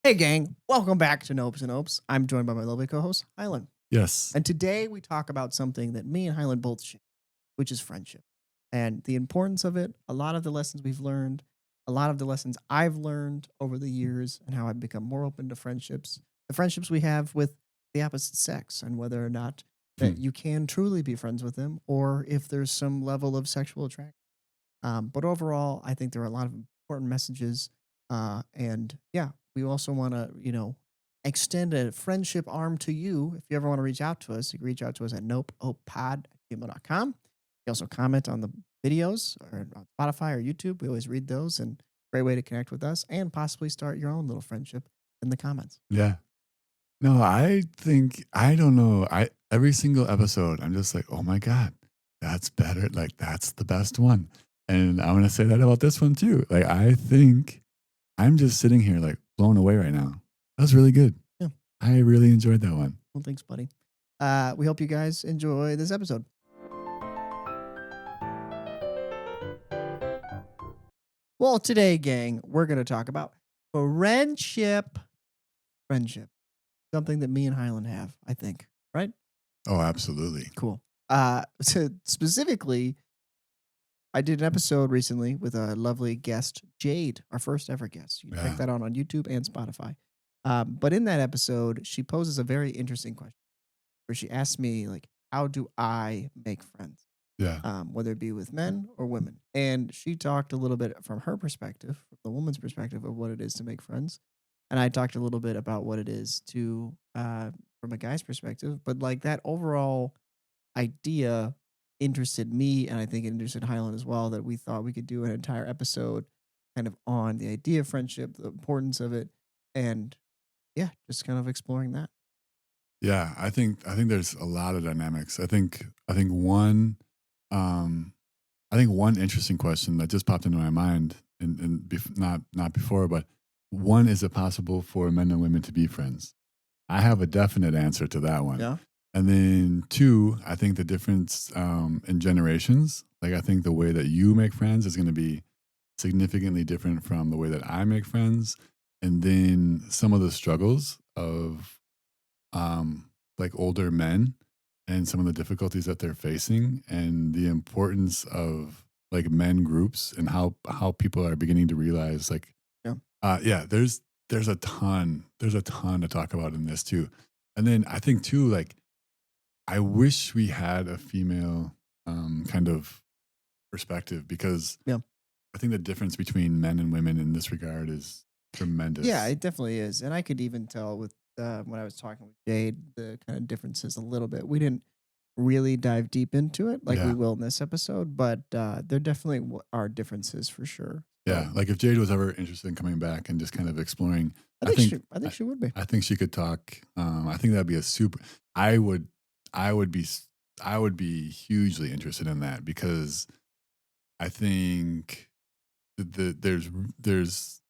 Hey, gang. Welcome back to Nopes and Opes. I'm joined by my lovely co-host, Hylan. Yes. And today we talk about something that me and Hylan both share, which is friendship. And the importance of it, a lot of the lessons we've learned, a lot of the lessons I've learned over the years, and how I've become more open to friendships, the friendships we have with the opposite sex, and whether or not that Hmm. you can truly be friends with them, or if there's some level of sexual attraction. But overall, I think there are a lot of important messages. And yeah, we also want to, extend a friendship arm to you. If you ever want to reach out to us, you can reach out to us at NopeOpePod@gmail.com. You also comment on the videos or on Spotify or YouTube. We always read those, and great way to connect with us and possibly start your own little friendship in the comments. Yeah. No, I don't know. I every single episode, I'm just like, oh my God, that's better. Like that's the best one. And I'm gonna say that about this one too. Like I think I'm just sitting here like blown away right now. That's really good. Yeah. I really enjoyed that one. Well, thanks, buddy. We hope you guys enjoy this episode. Well, today, gang, we're going to talk about friendship. Friendship. Something that me and Hyland have, I think. Right? Oh, absolutely. Cool. So specifically, I did an episode recently with a lovely guest, Jade, our first ever guest. You can check Yeah. that out on YouTube and Spotify. But in that episode, she poses a very interesting question where she asked me, like, how do I make friends? Yeah. Whether it be with men or women. And she talked a little bit from her perspective, from the woman's perspective of what it is to make friends. And I talked a little bit about what it is to, from a guy's perspective. But like that overall idea interested me, and I think it interested Highland as well, that we thought we could do an entire episode kind of on the idea of friendship, the importance of it, and yeah, just kind of exploring that. Yeah. I think there's a lot of dynamics. Um I think one interesting question that just popped into my mind, and not before, but one, is it possible for men and women to be friends? I have a definite answer to that one. Yeah. And then two, I think the difference in generations, like I think the way that you make friends is going to be significantly different from the way that I make friends. And then some of the struggles of like older men and some of the difficulties that they're facing and the importance of like men groups and how people are beginning to realize like Yeah. yeah, there's a ton to talk about in this too. And then I think too, like I wish we had a female kind of perspective, because Yeah. I think the difference between men and women in this regard is tremendous. Yeah, it definitely is. And I could even tell with when I was talking with Jade, the kind of differences a little bit. We didn't really dive deep into it like we Yeah. will in this episode, but there definitely are differences for sure. Yeah. So Like if Jade was ever interested in coming back and just kind of exploring, I I think think I think she would be. I think she could talk. I think that'd be a super. I would, I would be, I would be hugely interested in that, because I think there's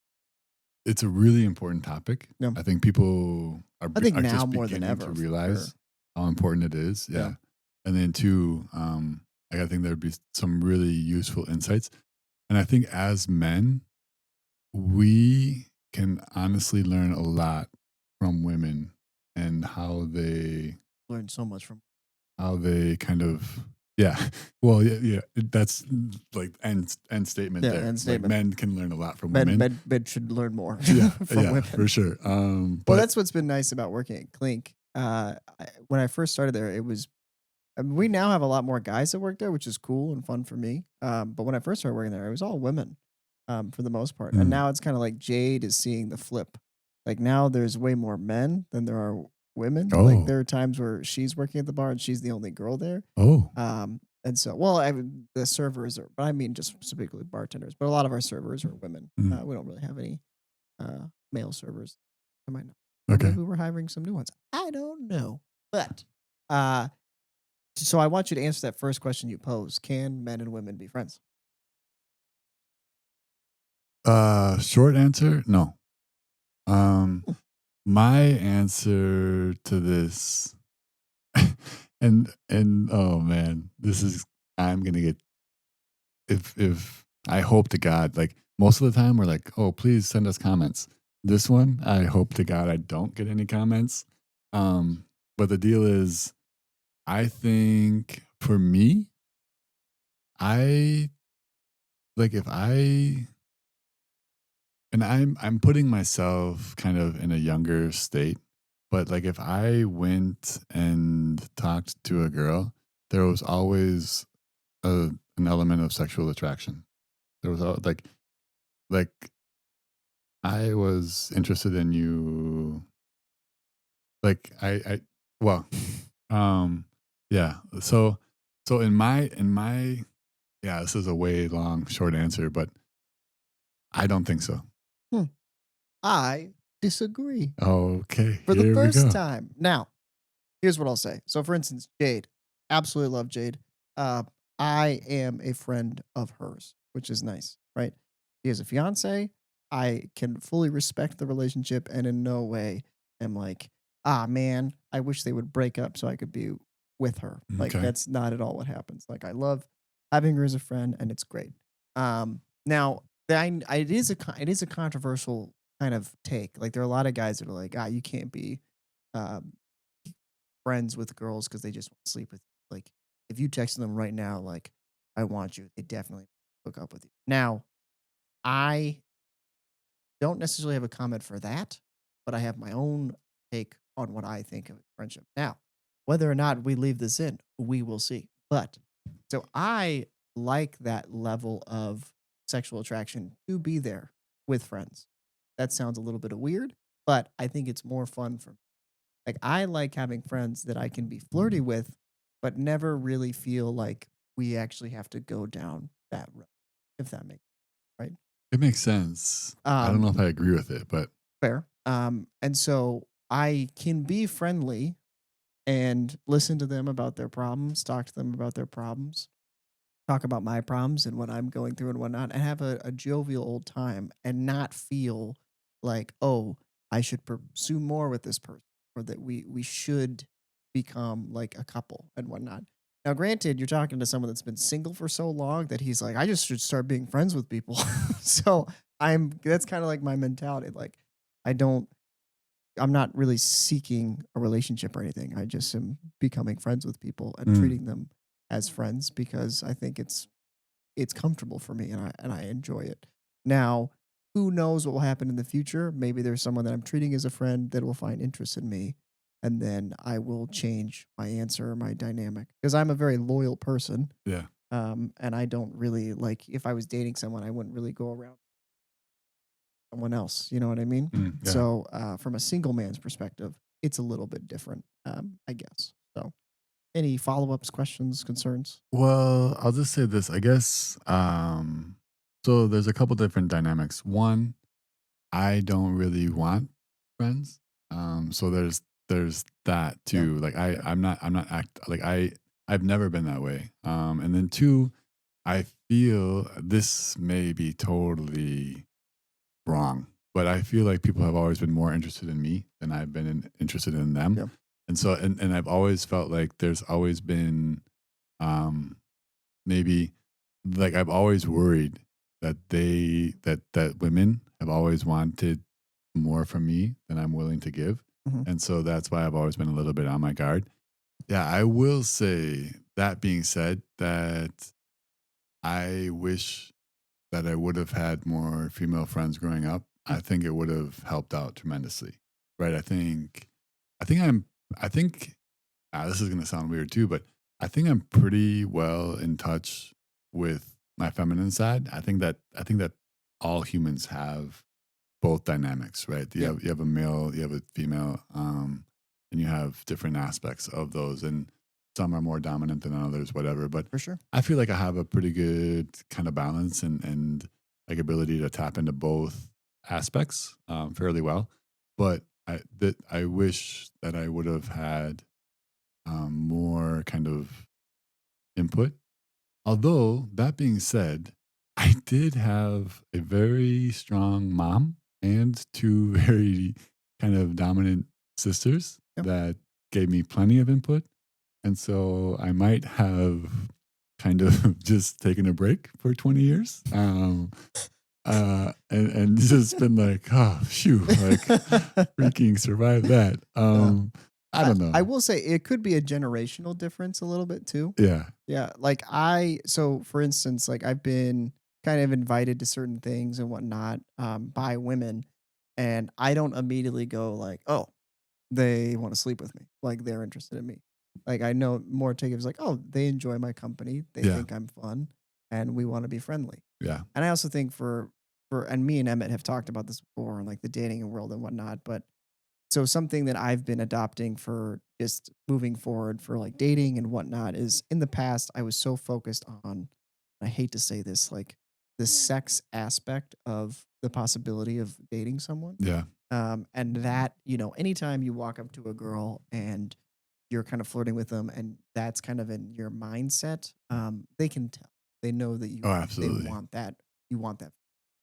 it's a really important topic. Yeah. I think people I think are now just more than beginning ever, to for sure. realize how important it is. Yeah. Yeah, and then two, like I think there'd be some really useful insights, and I think as men, we can honestly learn a lot from women and Learned so much from how they kind of, yeah, well, yeah, that's like end statement yeah, there. end Like statement. men can learn a lot from Men, women. men should learn more Yeah, from yeah, women. for sure. Well, But that's what's been nice about working at Clink. When I first started there, it was. I mean, we now have a lot more guys that work there, which is cool and fun for me. But when I first started working there, it was all women, for the most part. And mm, now it's kind of like Jade is seeing the flip. Like now there's way more men than there are women. Like oh, there are times where she's working at the bar and she's the only girl there. oh, And so, well, the servers are, but I mean just specifically bartenders. But a lot of our servers are women. mm, We don't really have any male servers. I might not. Or okay. maybe we're hiring some new ones. I don't know. But uh, so I want you to answer that first question you posed. Can men and women be friends? Short answer, no. Um, Hmm. my answer to this, and oh man, this is, I'm gonna get, if I hope to God, like most of the time we're like, oh, please send us comments. This one, I hope to God I don't get any comments. But the deal is, I think for me, I like if I and I'm putting myself kind of in a younger state, but like if I went and talked to a girl, there was always an element of sexual attraction. There was like I was interested in you. Like I well, um, yeah. So in my yeah, this is a way long short answer, but I don't think so. Hmm. I disagree Okay, for the here we first go. time. Now, here's what I'll say. So, for instance, Jade, absolutely love Jade. Uh, I am a friend of hers, which is nice, right? She has a fiance. I can fully respect the relationship and in no way am like, ah, man, I wish they would break up so I could be with her. Like, Okay. that's not at all what happens. Like, I love having her as a friend and it's great. Now, it is a controversial kind of take. Like, there are a lot of guys that are like, ah, you can't be um, friends with girls because they just want to sleep with you. Like, if you text them right now, like, I want you, they definitely hook up with you. Now, I don't necessarily have a comment for that, but I have my own take on what I think of friendship. Now, whether or not we leave this in, we will see. But so I like that level of sexual attraction to be there with friends. That sounds a little bit of weird, but I think it's more fun for me. Like, I like having friends that I can be flirty with, but never really feel like we actually have to go down that road, if that makes right. It makes sense. I don't Um, know if I agree with it, but Fair. And so I can be friendly and listen to them about their problems, talk to them about their problems, talk about my problems and what I'm going through and whatnot, and have a jovial old time and not feel like, oh, I should pursue more with this person or that we should become like a couple and whatnot. Now, granted, you're talking to someone that's been single for so long that he's like, I just should start being friends with people. So that's kind of like my mentality. Like, I don't I'm not really seeking a relationship or anything. I just am becoming friends with people and mm, treating them as friends because I think it's comfortable for me and I enjoy it. Now, who knows what will happen in the future? Maybe there's someone that I'm treating as a friend that will find interest in me and then I will change my answer or my dynamic because I'm a very loyal person. yeah, And I don't really like if I was dating someone, I wouldn't really go around someone else. You know what I mean? yeah. So, from a single man's perspective, it's a little bit different, I guess. So, any follow ups, questions, concerns? Well, I'll just say this. I guess so there's a couple different dynamics. One, I don't really want friends. So there's that Yeah, too. Like fair. I'm not I've never been that way. And then two, I feel this may be totally wrong, but I feel like people have always been more interested in me than I've been interested in them. Yeah. And so and I've always felt like there's always been um maybe like I've always worried that that women have always wanted more from me than I'm willing to give. Mhm. And so that's why I've always been a little bit on my guard. Yeah, I will say that being said that I wish that I would have had more female friends growing up. Mm, I think it would have helped out tremendously. Right? I think I'm I think this is going to sound weird too, but I think I'm pretty well in touch with my feminine side. I think that all humans have both dynamics, right? yeah, You have a male, you have a female, and you have different aspects of those, and some are more dominant than others, whatever. But for sure. I feel like I have a pretty good kind of balance and like ability to tap into both aspects fairly well. But I wish that I would have had more kind of input. Although, that being said, I did have a very strong mom and two very kind of dominant sisters Yeah. that gave me plenty of input. And so I might have kind of just taken a break for 20 years. and just been like, oh, phew, like freaking survive that. Yeah. I don't know. I will say it could be a generational difference a little bit too. Yeah. Yeah, so for instance, like I've been kind of invited to certain things and whatnot by women, and I don't immediately go like, "Oh, they want to sleep with me," like they're interested in me. Like I know more take it as like, "Oh, they enjoy my company, they Yeah. think I'm fun, and we want to be friendly." Yeah. And I also think for and me and Emmett have talked about this before, in like the dating world and whatnot, but so something that I've been adopting for just moving forward for like dating and whatnot is in the past I was so focused on, I hate to say this, like the sex aspect of the possibility of dating someone. Yeah. And that, anytime you walk up to a girl and you're kind of flirting with them and that's kind of in your mindset, they can tell. They know that Oh, they absolutely. want that. You want that,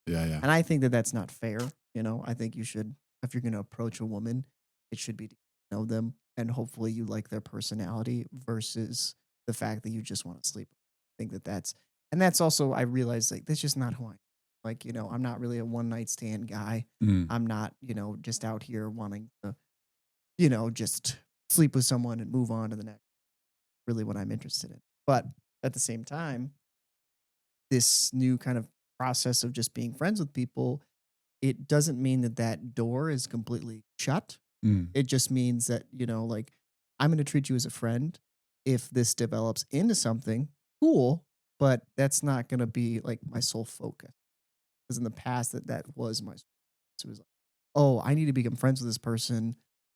Yeah. Yeah. and I think that that's not fair. I think you should, if you're going to approach a woman, it should be to know them and hopefully you like their personality versus the fact that you just want to sleep. I think that and that's also, I realize like, that's just not who I am. Like, I'm not really a one night stand guy. Mm. I'm not, just out here wanting to, just sleep with someone and move on to the next, really what I'm interested in. But at the same time, this new kind of process of just being friends with people, it doesn't mean that that door is completely shut. Mm. It just means that, like, I'm going to treat you as a friend. If this develops into something, cool, but that's not going to be like my sole focus. Because in the past, that was my, it was like, oh, I need to become friends with this person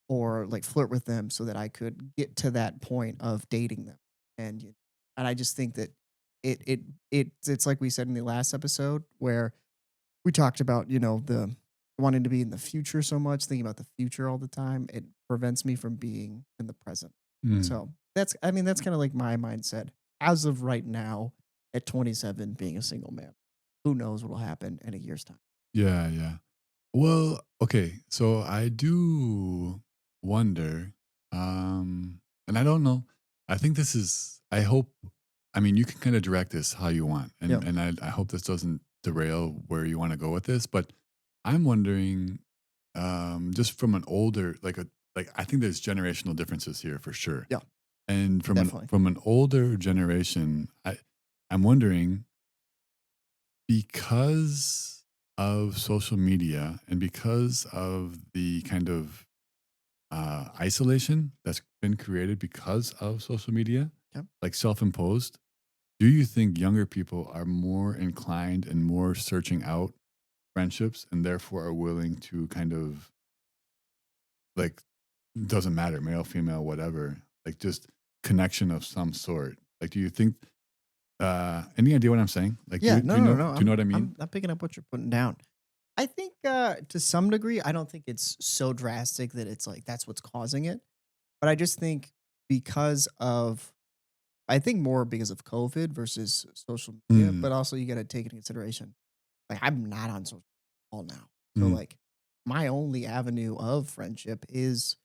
or like flirt with them so that I could get to that point of dating them. And and I just think that it's like we said in the last episode where we talked about, the wanting to be in the future so much, thinking about the future all the time. It prevents me from being in the present. Mm. So that's kind of like my mindset as of right now at 27, being a single man. Who knows what will happen in a year's time? Yeah. Yeah. Well, okay. So I do wonder, and I don't know. I think this is, I hope, I mean, you can kind of direct this how you want. Yeah. And I hope this doesn't derail where you want to go with this, but I'm wondering, just from an older, like, I think there's generational differences here for sure. Yeah. And Definitely. from an older generation, I'm wondering, because of social media and because of the kind of isolation that's been created because of social media, Yeah. like self-imposed, do you think younger people are more inclined and more searching out friendships and therefore are willing to kind of, like, doesn't matter, male, female, whatever, like just connection of some sort? Like, do you think, any idea what I'm saying? Like, Yeah. No, no, no, no. do you know what I mean? I'm picking up what you're putting down. I think to some degree, I don't think it's so drastic that it's like that's what's causing it. But I just think because of, I think more because of COVID versus social media, Mm, but also you got to take into consideration, like I'm not on social all now. So mm, like my only avenue of friendship is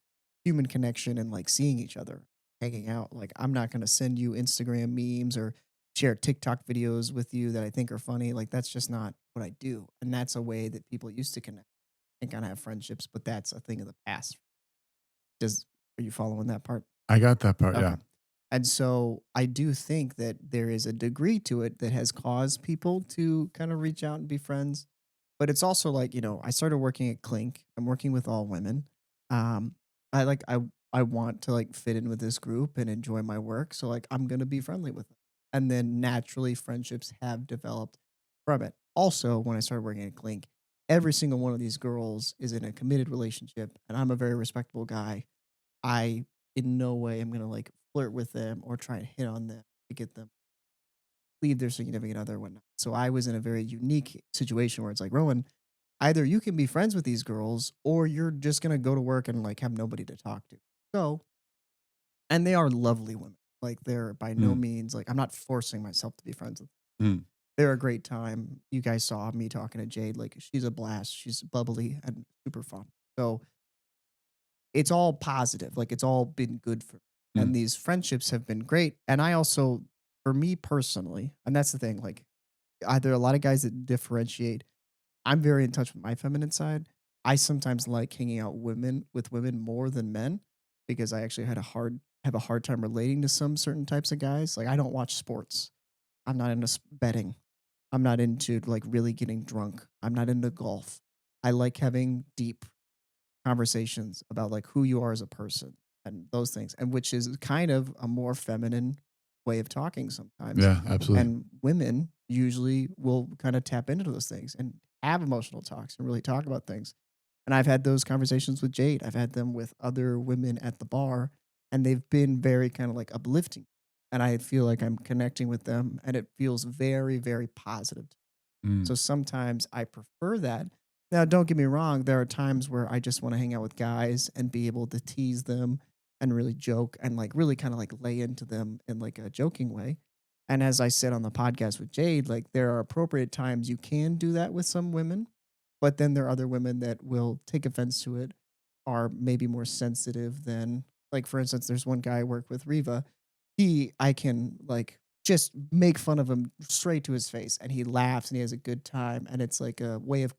human connection and like seeing each other, hanging out. Like I'm not going to send you Instagram memes or share TikTok videos with you that I think are funny. Like that's just not what I do. And that's a way that people used to connect and kind of have friendships, but that's a thing of the past. Does Are you following that part? I got that part. Okay. Yeah. And so I do think that there is a degree to it that has caused people to kind of reach out and be friends. But it's also like, I started working at Clink. I'm working with all women. Um, I like I want to like fit in with this group and enjoy my work. So like I'm gonna be friendly with them. And then naturally friendships have developed from it. Also, when I started working at Clink, every single one of these girls is in a committed relationship and I'm a very respectable guy. I in no way am gonna like flirt with them or try and hit on them to get them leave their significant other or whatnot. So I was in a very unique situation where it's like, Rowan, either you can be friends with these girls or you're just gonna go to work and like have nobody to talk to. So, and they are lovely women. Like they're by no Mm, means like I'm not forcing myself to be friends with them. mm, They're a great time. You guys saw me talking to Jade. Like she's a blast. She's bubbly and super fun. So it's all positive. Like it's all been good for me. mm, And these friendships have been great. And I also, for me personally, and that's the thing, like there are a lot of guys that differentiate. I'm very in touch with my feminine side. I sometimes like hanging out with women more than men because I actually have a hard time relating to some certain types of guys. Like I don't watch sports. I'm not into betting. I'm not into like really getting drunk. I'm not into golf. I like having deep conversations about like who you are as a person and those things, and which is kind of a more feminine way of talking sometimes. Yeah, absolutely. And women usually will kind of tap into those things and have emotional talks and really talk about things. And I've had those conversations with Jade. I've had them with other women at the bar, and they've been very kind of like uplifting. And I feel like I'm connecting with them, and it feels very, very positive. Mm, So sometimes I prefer that. Now, don't get me wrong, there are times where I just want to hang out with guys and be able to tease them and really joke and like really kind of like lay into them in like a joking way. And as I said on the podcast with Jade, like there are appropriate times you can do that with some women, but then there are other women that will take offense to it, are maybe more sensitive than, like, for instance, there's one guy I work with, Riva. I can like just make fun of him straight to his face, and he laughs and he has a good time, and it's like a way of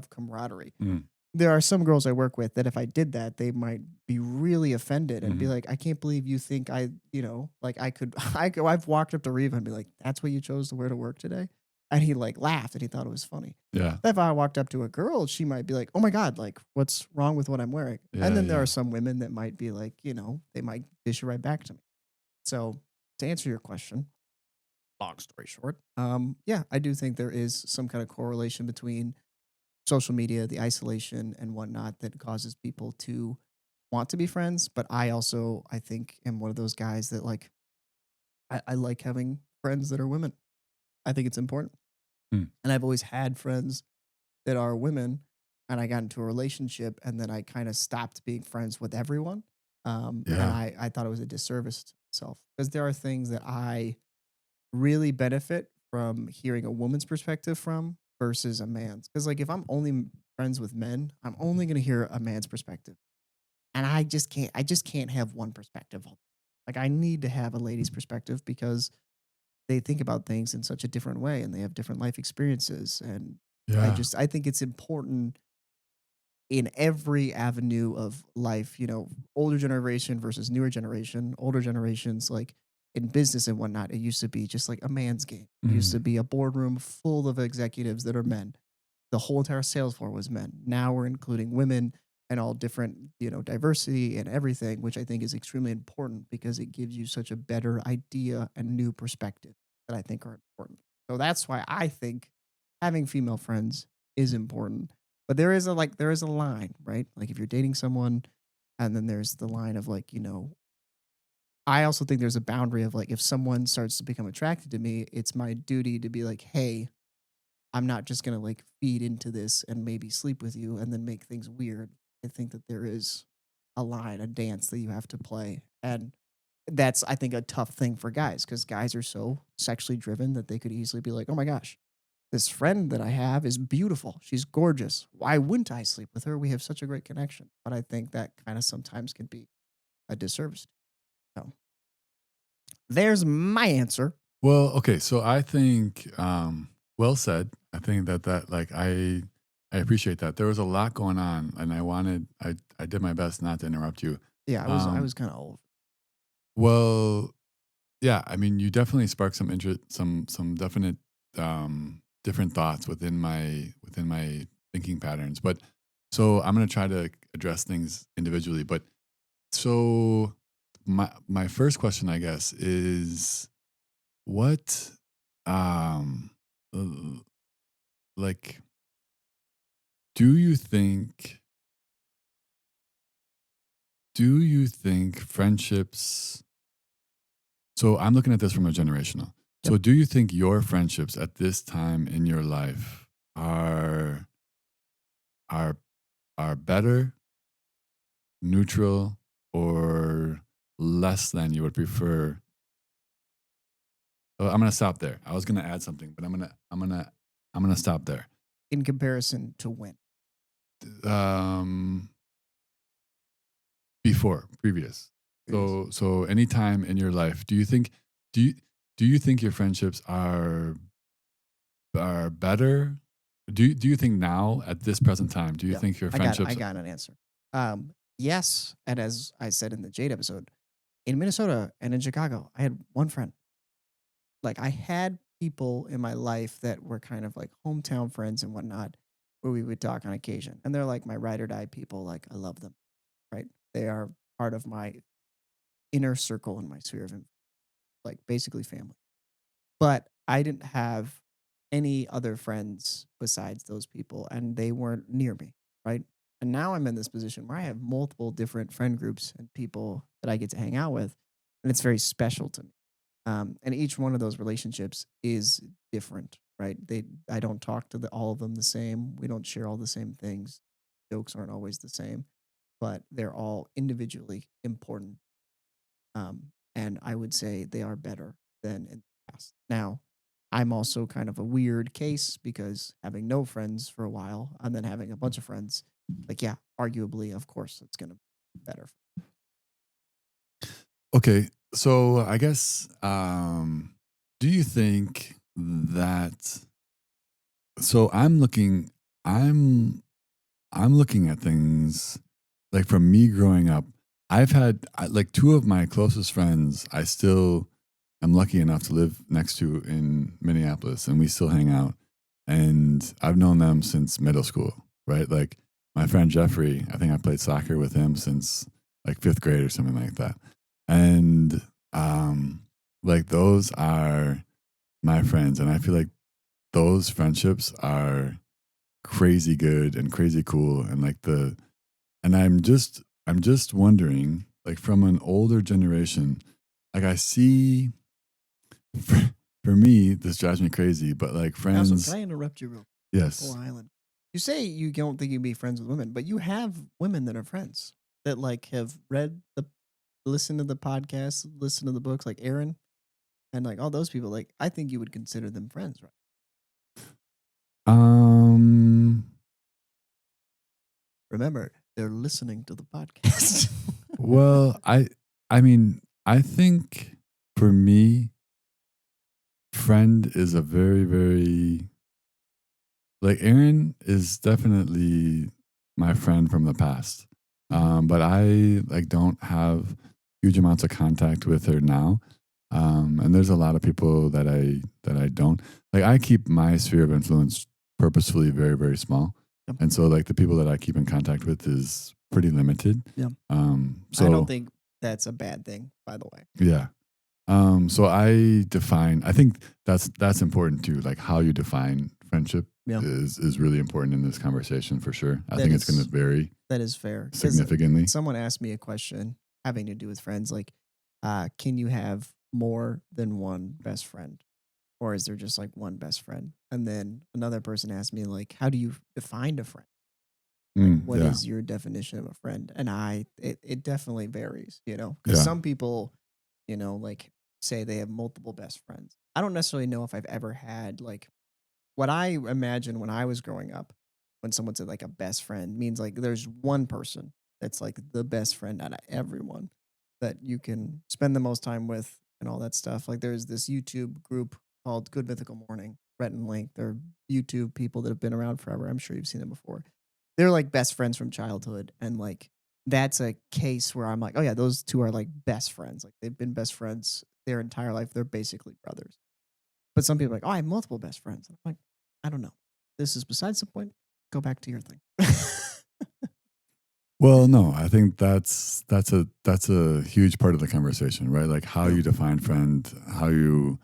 camaraderie. mm, There are some girls I work with that if I did that, they might be really offended and be mhm. like, "I can't believe you think like I could." I've walked up to Riva and be like, "That's what you chose to wear to work today," and he like laughed and he thought it was funny. Yeah, If I walked up to a girl, she might be like, "Oh my god, like what's wrong with what I'm wearing?" And yeah, then there are yeah. some women that might be like, they might dish it right back to me. So to answer your question, long story short, yeah, I do think there is some kind of correlation between social media, the isolation and whatnot that causes people to want to be friends. But I think, am one of those guys that like, I like having friends that are women. I think it's important. Mm, And I've always had friends that are women, and I got into a relationship, and then I kind of stopped being friends with everyone. And yeah, I thought it was a disservice to myself because there are things that I really benefit from hearing a woman's perspective from versus a man's. Because like if I'm only friends with men, I'm only going to hear a man's perspective, and I just can't have one perspective. Like I need to have a lady's perspective because they think about things in such a different way and they have different life experiences. And yeah, I think it's important in every avenue of life, older generation versus newer generation. Older generations, like in business and whatnot, it used to be just like a man's game. It used to mm, be a boardroom full of executives that are men. The whole entire sales floor was men. Now we're including women and all different, diversity and everything, which I think is extremely important because it gives you such a better idea and new perspective that I think are important. So that's why I think having female friends is important. But there is a line, right? Like if you're dating someone and then there's the line of like, I also think there's a boundary of like if someone starts to become attracted to me, it's my duty to be like, "Hey, I'm not just gonna like feed into this and maybe sleep with you and then make things weird." I think that there is a line, a dance that you have to play. And that's, I think, a tough thing for guys because guys are so sexually driven that they could easily be like, "Oh my gosh, this friend that I have is beautiful. She's gorgeous. Why wouldn't I sleep with her? We have such a great connection." But I think that kind of sometimes can be a disservice. So there's my answer. Well, okay, so I think, well said. I think that like I appreciate that. There was a lot going on, and I did my best not to interrupt you. Yeah, I Um, was kind of old. well, yeah, I mean, you definitely sparked some interest, some definite different thoughts within my thinking patterns. But so I'm gonna try to address things individually. But so my first question, I guess, is what um l- like do you think friendships, so I'm looking at this from a generational. Yep. So do you think your friendships at this time in your life are are better, neutral, or less than you would prefer? I'm gonna stop there. I was gonna add something, but I'm gonna stop there. In comparison to when. Um, Before, previous. Previous. So any time in your life, do you do you think your friendships are better, Do you think now at this present time, do you Yeah, think your I friendships? got an answer. Yes, and as I said in the Jade episode, in Minnesota and in Chicago, I had one friend. Like I had people in my life that were kind of like hometown friends and whatnot, where we would talk on occasion, and they're like my ride or die people. Like I love them, right? They are part of my inner circle and my sphere of like basically family. But I didn't have any other friends besides those people, and they weren't near me, right? And now I'm in this position where I have multiple different friend groups and people that I get to hang out with, and it's very special to me. And each one of those relationships is different, right? I don't talk to all of them the same. We don't share all the same things. Jokes aren't always the same, but they're all individually important, and I would say they are better than in the past. Now, I'm also kind of a weird case because having no friends for a while and then having a bunch of friends, like, yeah, arguably, of course, it's going to be better. Okay, so I guess, do you think that? So I'm I'm looking at things like from me growing up. Like two of my closest friends. I still am lucky enough to live next to in Minneapolis, and we still hang out. And I've known them since middle school, right? Like my friend Jeffrey. I think I played soccer with him since like fifth grade or something like that. And like those are my friends, and I feel like those friendships are crazy good and crazy cool, and like the and I'm just wondering, like from an older generation, like I see for, for me this drives me crazy, but like Also, can friends, I interrupt you real quick before yes. Island? You say you don't think you'd be friends with women, but you have women that are friends that like have listened to the podcast, listened to the books, like Aaron and like all those people. Like, I think you would consider them friends, right? um Remember, they're listening to the podcast. well, I mean, I think for me, friend is a very like Erin is definitely my friend from the past. Mhm. But I like don't have huge amounts of contact with her now. And there's a lot of people that I don't like. I keep my sphere of influence purposefully very small, Yep. and so like the people that I keep in contact with is pretty limited. Yeah. I don't So think that's a bad thing, by the way. yeah. So I think that's important too. Like how you define friendship Yeah. is really important in this conversation for sure. I That think it's going to is vary that is fair because significantly. someone asked me a question having to do with friends, like, can you have more than one best friend, or is there just like one best friend? And then another person asked me, like, how do you define a friend? Like, what Yeah, is your definition of a friend? And it definitely varies, because yeah. some people, like say they have multiple best friends. I don't necessarily know if I've ever had like what I imagine when I was growing up, when someone said like a best friend means like there's one person that's like the best friend out of everyone that you can spend the most time with and all that stuff. Like there's this YouTube group called Good Mythical Morning, Rhett and Link. They're YouTube people that have been around forever. I'm sure you've seen them before. They're like best friends from childhood. And like that's a case where I'm like, oh yeah, those two are like best friends. Like they've been best friends their entire life. They're basically brothers. But some people are like, oh, I have multiple best friends. I'm like, I don't know. This is besides the point. Go back to your thing. Well, no, I think that's a huge part of the conversation, right? Like how Yeah. you define friend, how you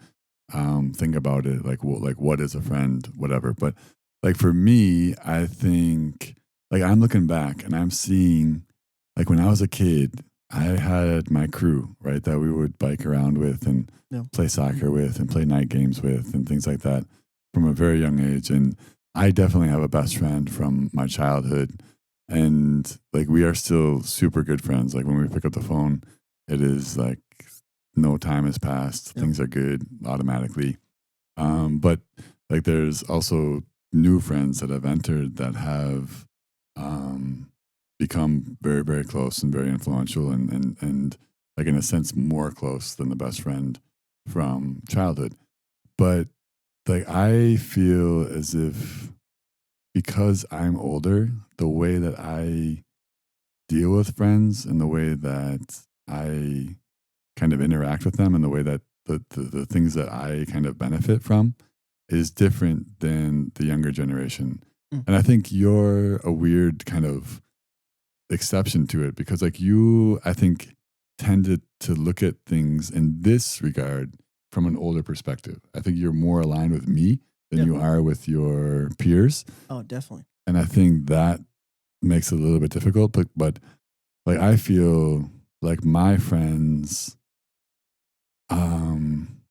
think about it, like what is a friend, whatever. But like for me, I think like I'm looking back and I'm seeing like when I was a kid, I had my crew, right, that we would bike around with and Yeah. play soccer with and play night games with and things like that from a very young age. And I definitely have a best friend from my childhood. And like we are still super good friends. Like when we pick up the phone, it is like no time has passed. Yeah. Things are good automatically. But like there's also new friends that have entered that have um, become very close and very influential and like in a sense more close than the best friend from childhood. But like I feel as if because I'm older, the way that I deal with friends and the way that I kind of interact with them and the way that the things that I kind of benefit from is different than the younger generation. Mm. And I think you're a weird kind of exception to it because like you, I think, tended to look at things in this regard from an older perspective. I think you're more aligned with me than Yeah. you are with your peers. Oh, definitely. And I think that makes it a little bit difficult. But like I feel like my friends, um,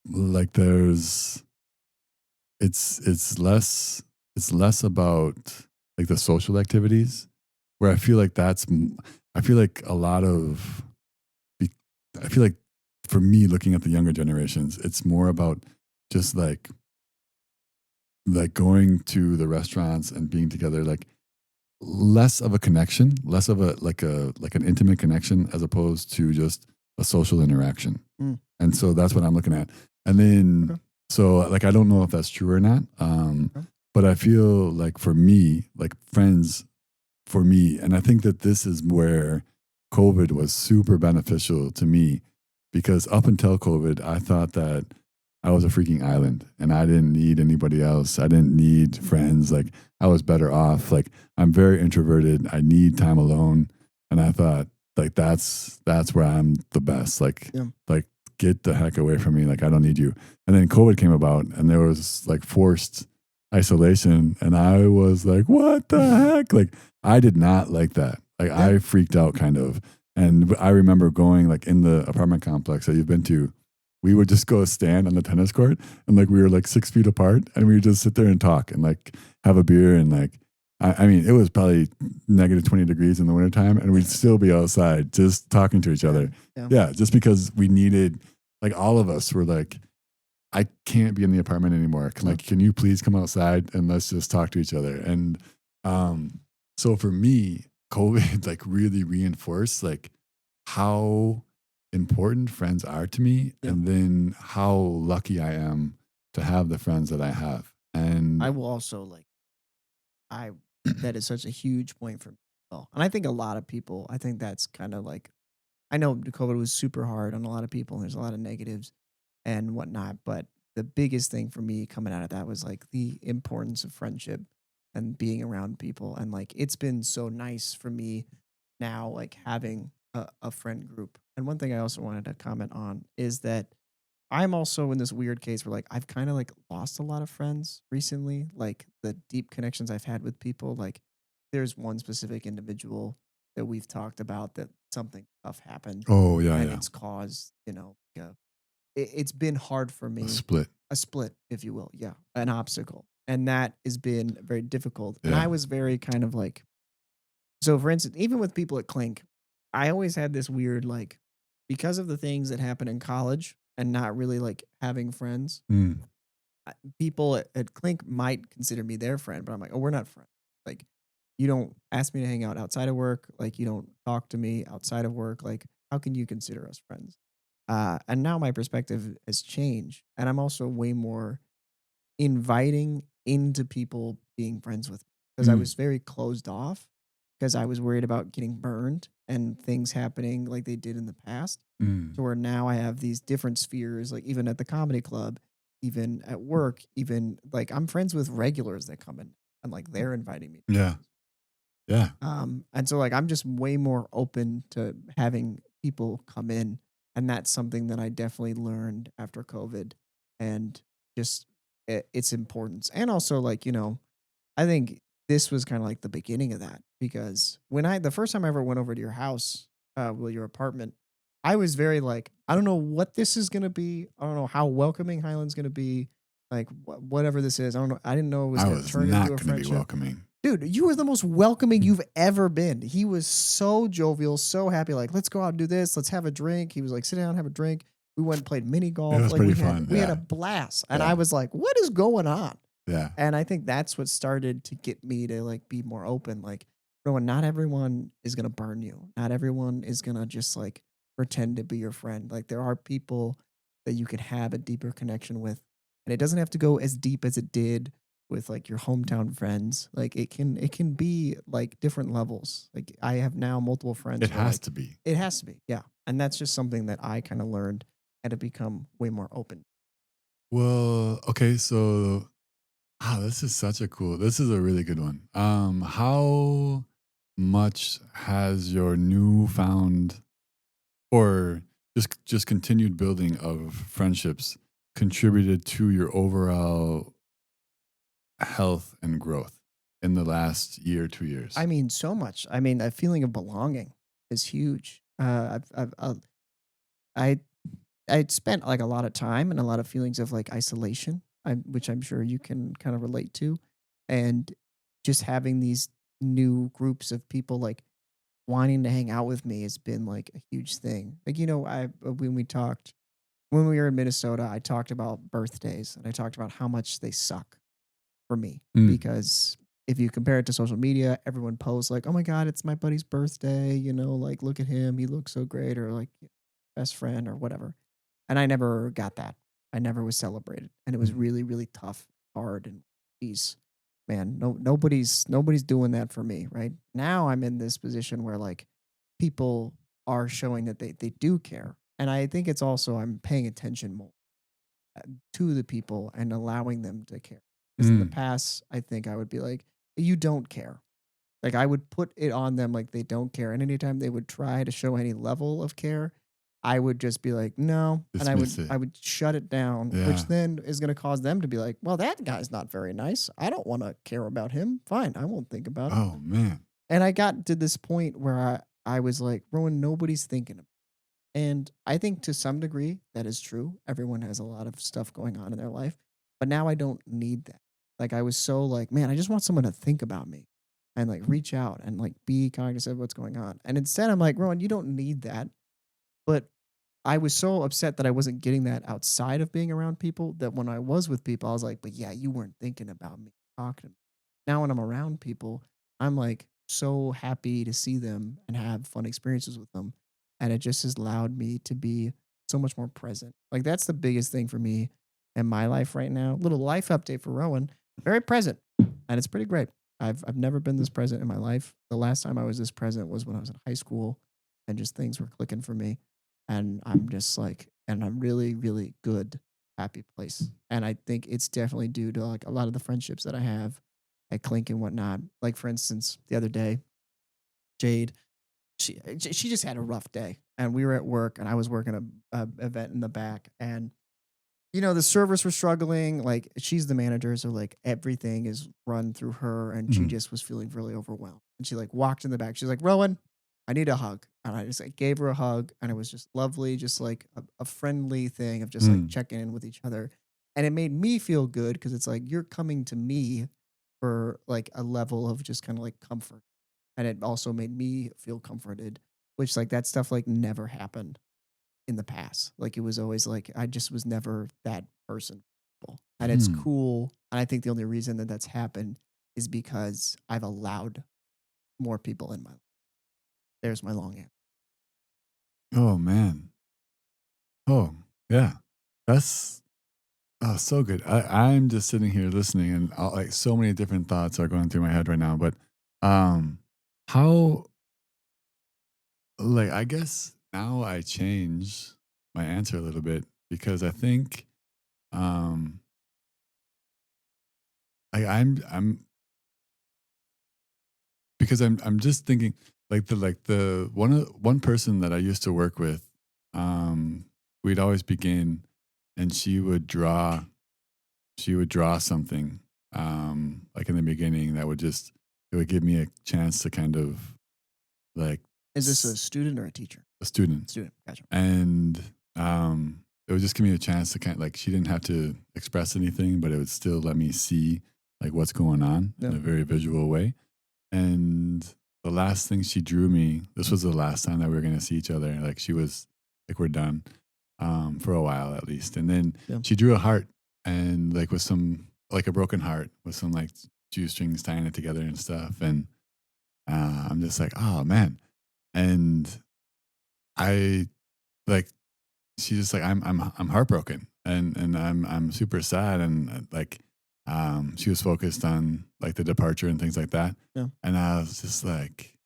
like there's it's less about like the social activities where I feel like I feel like a lot of be- I feel like for me looking at the younger generations, it's more about just like going to the restaurants and being together, like less of a connection, less of a like an intimate connection as opposed to just a social interaction. Mm. And so that's what I'm looking at. And then Okay. so like I don't know if that's true or not. Okay. But I feel like for me, like friends for me, and I think that this is where COVID was super beneficial to me because up until COVID, I thought that I was a freaking island and I didn't need anybody else. I didn't need friends. Like I was better off. Like I'm very introverted. I need time alone. And I thought like that's where I'm the best. Yeah. Like get the heck away from me. Like I don't need you. And then COVID came about and there was like forced isolation and I was like, what the heck? Like I did not like that. Like Yeah. I freaked out kind of. And I remember going like in the apartment complex that you've been to, we would just go stand on the tennis court and like we were like 6 feet apart and we would just sit there and talk and like have a beer and like I mean it was probably negative 20 degrees in the wintertime and we'd still be outside just talking to each Yeah. other. Yeah. Yeah, just because we needed like all of us were like, I can't be in the apartment anymore. Like, can you please come outside and let's just talk to each other? And so for me, COVID like really reinforced like how important friends are to me Yeah. and then how lucky I am to have the friends that I have. I And will also like I that is such a huge point for me. Well, and I think a lot of people, I think that's kind of like I know COVID was super hard on a lot of people and there's a lot of negatives and whatnot, but the biggest thing for me coming out of that was like the importance of friendship and being around people. And like it's been so nice for me now, like having a friend group. And one thing I also wanted to comment on is that I'm also in this weird case where like I've kind of like lost a lot of friends recently. Like the deep connections I've had with people. Like there's one specific individual that we've talked about that something tough happened oh yeah, and yeah. it's caused, it's been hard for A me, split. a split, if you will. Yeah. An obstacle. And that has been very difficult. And Yeah. I was very kind of like, so for instance, even with people at Clink, I always had this weird, like, because of the things that happen in college and not really like having friends, Mm. people at Clink might consider me their friend, but I'm like, oh, we're not friends. Like, you don't ask me to hang out outside of work. Like, you don't talk to me outside of work. Like, how can you consider us friends? And now my perspective has changed. And I'm also way more inviting into people being friends with me because I Mm. was very closed off because I was worried about getting burned and things happening like they did in the past. Mm. So where now I have these different spheres, like even at the comedy club, even at work, even like I'm friends with regulars that come in and like they're inviting me. Yeah. Yeah. And so like I'm just way more open to having people come in. And that's something that I definitely learned after COVID and just its importance. And also like, I think this was kind of like the beginning of that because the first time I ever went over to your house, your apartment, I was very like, I don't know what this is going to be. I don't know how welcoming Highland's going to be. Like whatever this is, I don't know. I didn't know it was I going to was turn into not a going to be friendship. welcoming. Dude, you were the most welcoming you've ever been. He was so jovial, so happy. Like, let's go out and do this. Let's have a drink. He was like, sit down, have a drink. We went and played mini It golf. was Like pretty fun. we had a Yeah. blast. And I Yeah. was like, what is going on? Yeah. And I think that's what started to get me to like be more open. Like, bro, not everyone is gonna burn you. Not everyone is gonna just like pretend to be your friend. Like there are people that you could have a deeper connection with. And it doesn't have to go as deep as it did with like your hometown friends. Like it can be like different levels. Like I have now multiple friends It who are has like to be. it has to be, yeah. And that's just something that I kind of learned and to become way more open. Well, okay, so this is a really good one. How much has your newfound or just continued building of friendships contributed to your overall health and growth in the last year, 2 years? I mean, so much. I mean, that feeling of belonging is huge. I I'd spent like a lot of time and a lot of feelings of like isolation, which I'm sure you can kind of relate to, and just having these new groups of people like wanting to hang out with me has been like a huge thing. Like when we were in Minnesota, I talked about birthdays and I talked about how much they suck for me Mm, because if you compare it to social media, everyone posts like, "Oh my god, it's my buddy's birthday," like look at him, he looks so great, or like best friend or whatever. And I never got that. I never was celebrated, and it was mm, really, really tough, hard, and geez, man, nobody's doing that for me, right? Now I'm in this position where like people are showing that they do care, and I think it's also I'm paying attention more to the people and allowing them to care. Because in the mm. past, I think I would be like, "You don't care." Like I would put it on them like they don't care, and anytime they would try to show any level of care, I would just be like, "No," and I Dismiss would it. I would shut it down, which Yeah. then is going to cause them to be like, "Well, that guy's not very nice. I don't want to care about him. Fine, I won't think about it." Oh man. And I got to this point where I was like, "Rowan, nobody's thinking." And I think to some degree that is true. Everyone has a lot of stuff going on in their life, but now I don't need that. Like I was so like, man, I just want someone to think about me and like reach out and like be cognizant of what's going on. And instead I'm like, Rowan, you don't need that. But I was so upset that I wasn't getting that outside of being around people that when I was with people, I was like, but yeah, you weren't thinking about me talking to me. Now when I'm around people, I'm like so happy to see them and have fun experiences with them. And it just has allowed me to be so much more present. Like that's the biggest thing for me in my life right now. Little life update for Rowan. Very present. And it's pretty great. I've never been this present in my life. The last time I was this present was when I was in high school and just things were clicking for me and I'm just like, and I'm really, really good, happy place. And I think it's definitely due to like a lot of the friendships that I have at Clink and whatnot. Like for instance, the other day, Jade, she just had a rough day, and we were at work, and I was working a event in the back, and the servers were struggling. Like she's the manager, so like everything is run through her, and she Mhm. just was feeling really overwhelmed. And she like walked in the back. She's like, "Rowan, I need a hug," and I just like gave her a hug, and it was just lovely, just like a friendly thing of just like Mm. checking in with each other, and it made me feel good because it's like you're coming to me for like a level of just kind of like comfort, and it also made me feel comforted, which like that stuff like never happened in the past. Like it was always like I just was never that person. And it's Hmm. cool. And I think the only reason that that's happened is because I've allowed more people in my life. There's my long answer. Oh man. Oh yeah. That's so good. I'm just sitting here listening, and like so many different thoughts are going through my head right now. But um, how like I guess now I change my answer a little bit because I think um I'm because I'm just thinking like the one person that I used to work with, um, we'd always begin, and she would draw something, like in the beginning that it would give me a chance to kind of like Is this a s- student or a teacher? a student, Student. Gotcha. and it would just give me a chance to kind of like she didn't have to express anything, but it would still let me see like what's going on in No. a very visual way. And the last thing she drew me, this was the last time that we were gonna see each other. Like she was like, we're done, for a while at least. And then Yeah. she drew a heart and like with some like a broken heart with some like shoe strings tying it together and stuff. And I'm just like, oh man. And I like she's just like, I'm heartbroken and I'm super sad and like She was focused on like the departure and things like that. Yeah. And I was just like,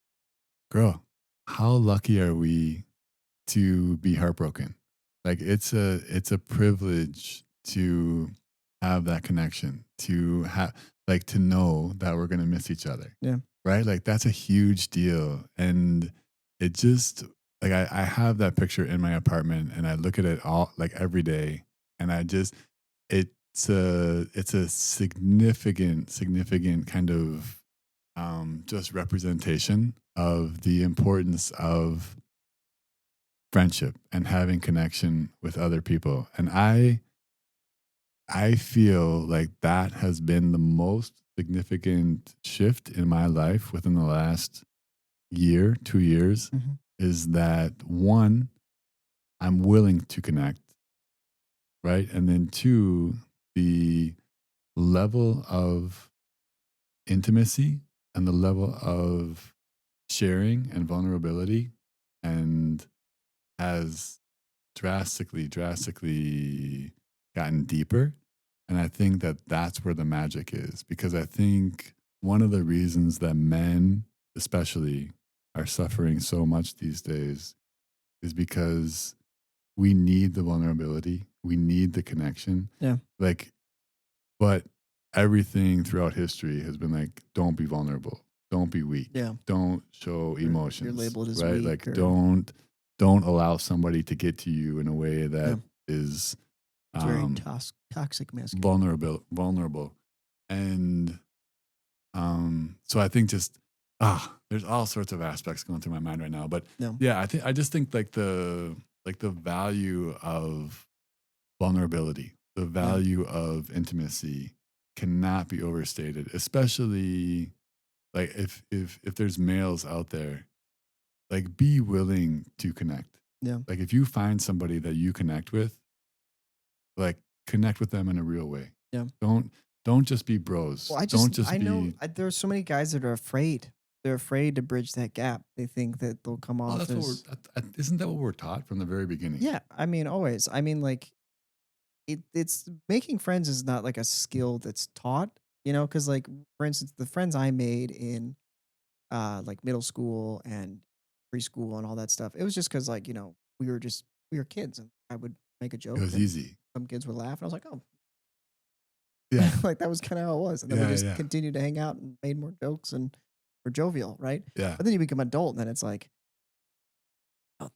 girl, how lucky are we to be heartbroken? Like it's a privilege to have that connection, to have like to know that we're gonna miss each other. Yeah. Right? Like that's a huge deal. And it just like I have that picture in my apartment and I look at it all like every day and I just it's a significant kind of just representation of the importance of friendship and having connection with other people. And I feel like that has been the most significant shift in my life within the last year, 2 years, Mhm. is that one, I'm willing to connect, right? And then two, the level of intimacy and the level of sharing and vulnerability and has drastically gotten deeper. And I think that that's where the magic is because I think one of the reasons that men, especially, are suffering so much these days is because we need the vulnerability, we need the connection. Yeah. Like, but everything throughout history has been like, don't be vulnerable, don't be weak, Yeah. don't show You're emotions, labeled as right? weak Like, or don't allow somebody to get to you in a way yeah. that is It's very um, toxic masculinity. vulnerable, and so I think just there's all sorts of aspects going through my mind right now, but No. yeah, I just think like the value of vulnerability, the Yeah. value of intimacy cannot be overstated, especially like if there's males out there, like be willing to connect. Yeah. Like if you find somebody that you connect with, like connect with them in a real way. Yeah. Don't don't just be Well, bros. I Don't just just I know be there are so many guys that are afraid. They're afraid to bridge that gap. They think that they'll come well, off that's what as isn't that what we're taught from the very beginning? yeah. I mean, always. I mean, like it's making friends is not like a skill that's taught. Because like for instance, the friends I made in like middle school and preschool and all that stuff, it was just because like we were kids and I would make a It joke was and easy. some kids would laugh and I was like, oh, Yeah. like that was kind of how it was. And then we Yeah, just yeah. continued to hang out and made more jokes and were jovial, right? Yeah. But then you become adult and then it's like, oh,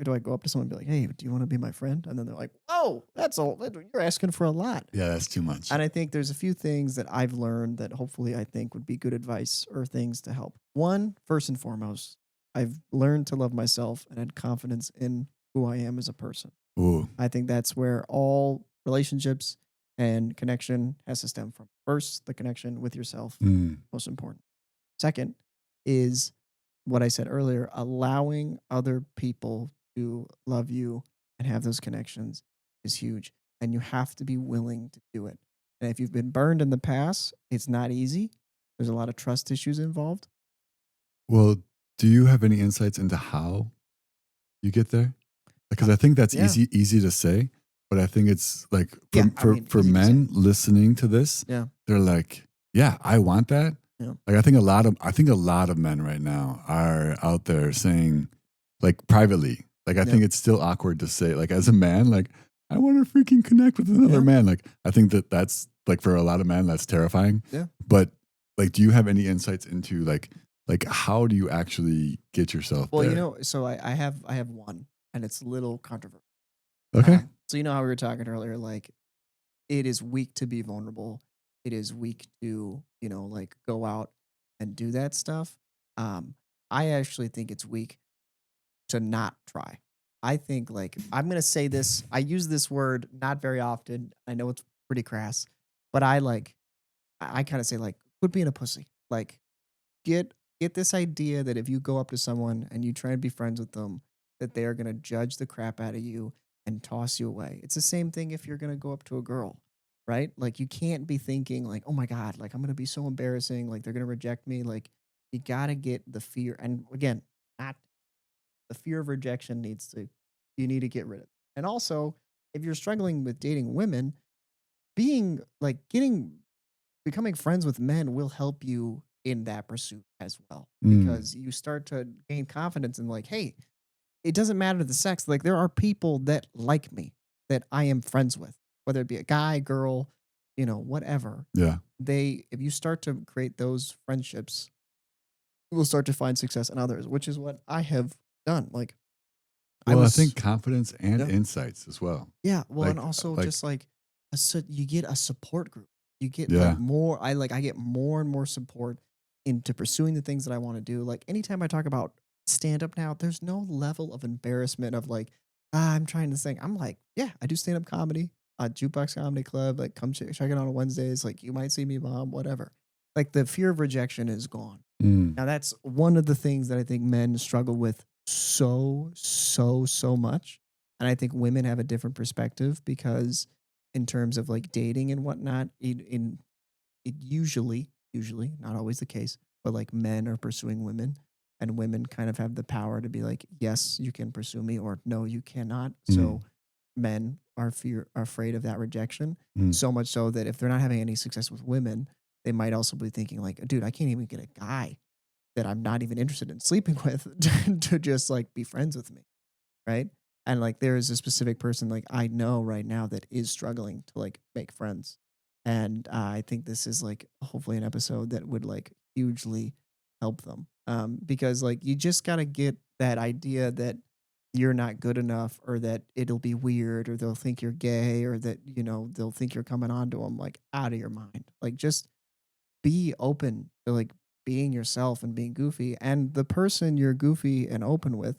do I go up to someone and be like, hey, do you want to be my friend? And then they're like, whoa, that's all. You're asking for a lot. Yeah, that's too much. And I think there's a few things that I've learned that hopefully I think would be good advice or things to help. One, first and foremost, I've learned to love myself and had confidence in who I am as a person. Ooh. I think that's where all relationships and connection has to stem from. First, the connection with yourself, Mm. most important. Second is what I said earlier, allowing other people to love you and have those connections is huge. And you have to be willing to do it. And if you've been burned in the past, it's not easy. There's a lot of trust issues involved. Well, do you have any insights into how you get there? Uh, Because I think that's yeah. easy to say, but I think it's like Yeah. I mean, for easy to say. men listening to this, Yeah. they're like, yeah, I want that. Yeah. Like I think a lot of men right now are out there saying like privately, like I Yeah. think it's still awkward to say like as a man, like I want to freaking connect with another Yeah. man. Like I think that's like for a lot of men that's terrifying. Yeah. But like do you have any insights into like how do you actually get yourself Well, there? so I have one and it's a little controversial. Okay. So you know how we were talking earlier, like it is weak to be vulnerable. It is weak to, like go out and do that stuff. Um, I actually think it's weak to not try. I think like I'm gonna say this. I use this word not very often. I know it's pretty crass, but I kind of say like quit being a pussy. Like get get this idea that if you go up to someone and you try and be friends with them, that they are gonna judge the crap out of you and toss you away. It's the same thing if you're gonna go up to a girl, right? Like you can't be thinking like, oh my God, like I'm gonna be so embarrassing, like they're gonna reject me. Like you gotta get the fear. And again, not the fear of rejection you need to get rid of. And also, if you're struggling with dating women, being like getting becoming friends with men will help you in that pursuit as well Mm, because you start to gain confidence in like, hey, it doesn't matter the sex. Like there are people that like me that I am friends with, whether it be a guy, girl, whatever. yeah. If you start to create those friendships, you will start to find success in others, which is what I have done. Like I Well, I think was, confidence and yeah, insights as well. yeah. Well, and Like, also like, just like you get a support group. You get like yeah. more. I get more and more support into pursuing the things that I want to do. Like anytime I talk about stand up now, there's no level of embarrassment of like, I'm trying to sing. I'm like, yeah, I do stand up comedy, jukebox comedy club. Like, come check it out on Wednesdays. Like, you might see me, mom, whatever. Like, the fear of rejection is gone. Mm, Now, that's one of the things that I think men struggle with so much. And I think women have a different perspective because, in terms of like dating and whatnot, it usually, not always the case, but like men are pursuing women and women kind of have the power to be like, yes, you can pursue me or no, you cannot. So mm, men are afraid of that rejection. mm. So much so that if they're not having any success with women, they might also be thinking like, dude, I can't even get a guy that I'm not even interested in sleeping with to just like be friends with me. Right. And like there is a specific person like I know right now that is struggling to like make friends. And I think this is like hopefully an episode that would like hugely help them. Because like you just got to get that idea that you're not good enough or that it'll be weird or they'll think you're gay or that, they'll think you're coming on to them like out of your mind. Like just be open to like being yourself and being goofy. And the person you're goofy and open with,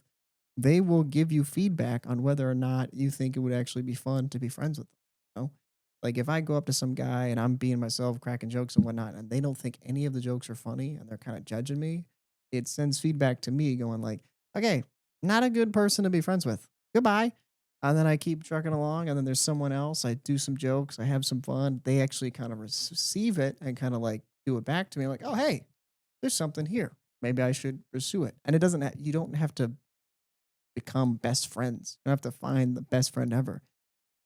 they will give you feedback on whether or not you think it would actually be fun to be friends with them. You know? Like if I go up to some guy and I'm being myself, cracking jokes and whatnot, and they don't think any of the jokes are funny and they're kind of judging me, it sends feedback to me going like, okay, not a good person to be friends with. Goodbye. And then I keep trucking along, and then there's someone else. I do some jokes, I have some fun. They actually kind of receive it and kind of like do it back to me, like, oh hey, there's something here. Maybe I should pursue it. And it doesn't. You don't have to become best friends. You don't have to find the best friend ever.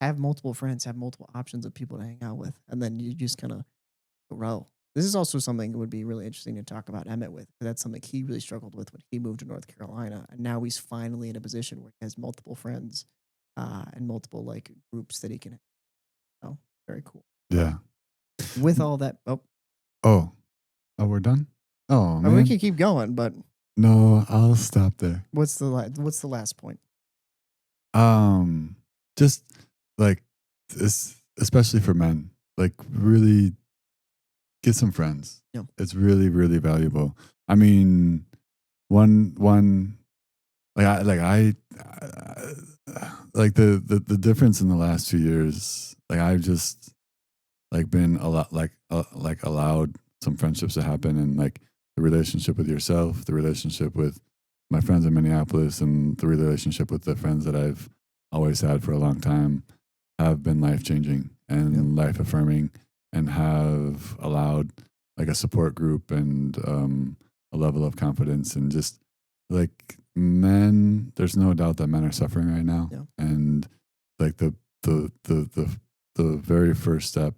Have multiple friends, have multiple options of people to hang out with, and then you just kind of grow. This is also something that would be really interesting to talk about Emmett with, because that's something he really struggled with when he moved to North Carolina, and now he's finally in a position where he has multiple friends and multiple like groups that he can. Oh, very cool. But Yeah. with all that, Oh, oh, we're done? Oh, we man. can keep going. But No, I'll stop there. what's the last point? Um, just like this, especially for men, like really get some friends. Yeah, It's really, really valuable. I mean, one I like the difference in the last 2 years. Like I've just like been a lot like allowed some friendships to happen, and like the relationship with yourself, the relationship with my friends in Minneapolis, and the relationship with the friends that I've always had for a long time have been life changing yeah, and life affirming, and have allowed like a support group and a level of confidence, and just like men, there's no doubt that men are suffering right now, yeah, and like the very first step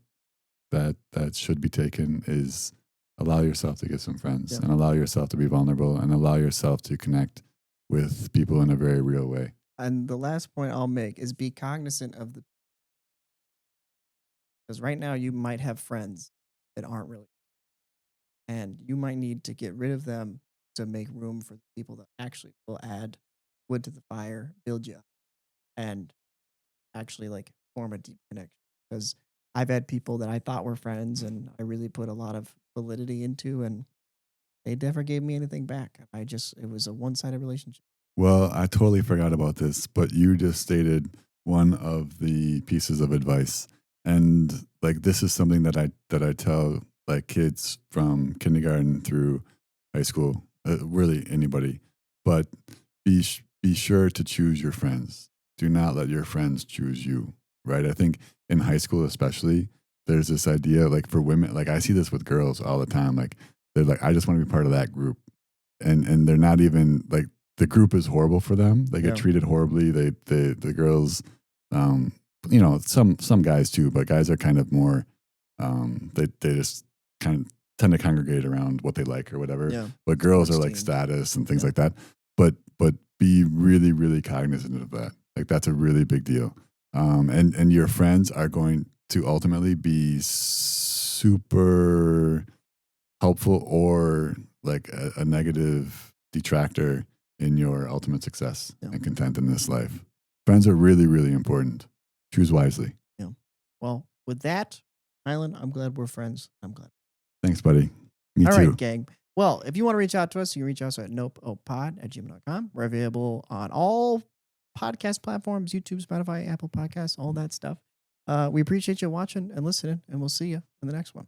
that should be taken is allow yourself to get some friends, yeah. and allow yourself to be vulnerable, and allow yourself to connect with people in a very real way. And the last point I'll make is be cognizant of the because right now you might have friends that aren't really, and you might need to get rid of them to make room for the people that actually will add wood to the fire, build you up, and actually like form a deep connection. Because I've had people that I thought were friends and I really put a lot of validity into, and they never gave me anything back. It was a one sided relationship. Well, I totally forgot about this, but you just stated one of the pieces of advice. And like this is something that I tell like kids from kindergarten through high school, really anybody. But be sure to choose your friends. Do not let your friends choose you, right? I think in high school especially, there's this idea like for women, like I see this with girls all the time, like they're like I just want to be part of that group. And they're not even like the group is horrible for them. They get Yeah. treated horribly. The girls some guys too, but guys are kind of more they just kind of tend to congregate around what they like or whatever. Yeah. But girls are Sports like teams. status and things Yeah. like that. But be really, really cognizant of that. Like that's a really big deal. And your friends are going to ultimately be super helpful or like a negative detractor in your ultimate success Yeah. and content in this life. Friends are really, really important. Choose wisely. Yeah. Well, with that, Hylan, I'm glad we're friends. I'm glad. Thanks, buddy. Me All right, too. gang. Well, if you want to reach out to us, you can reach us at NopeOpePod@gmail.com. We're available on all podcast platforms, YouTube, Spotify, Apple Podcasts, all that stuff. We appreciate you watching and listening, and we'll see you in the next one.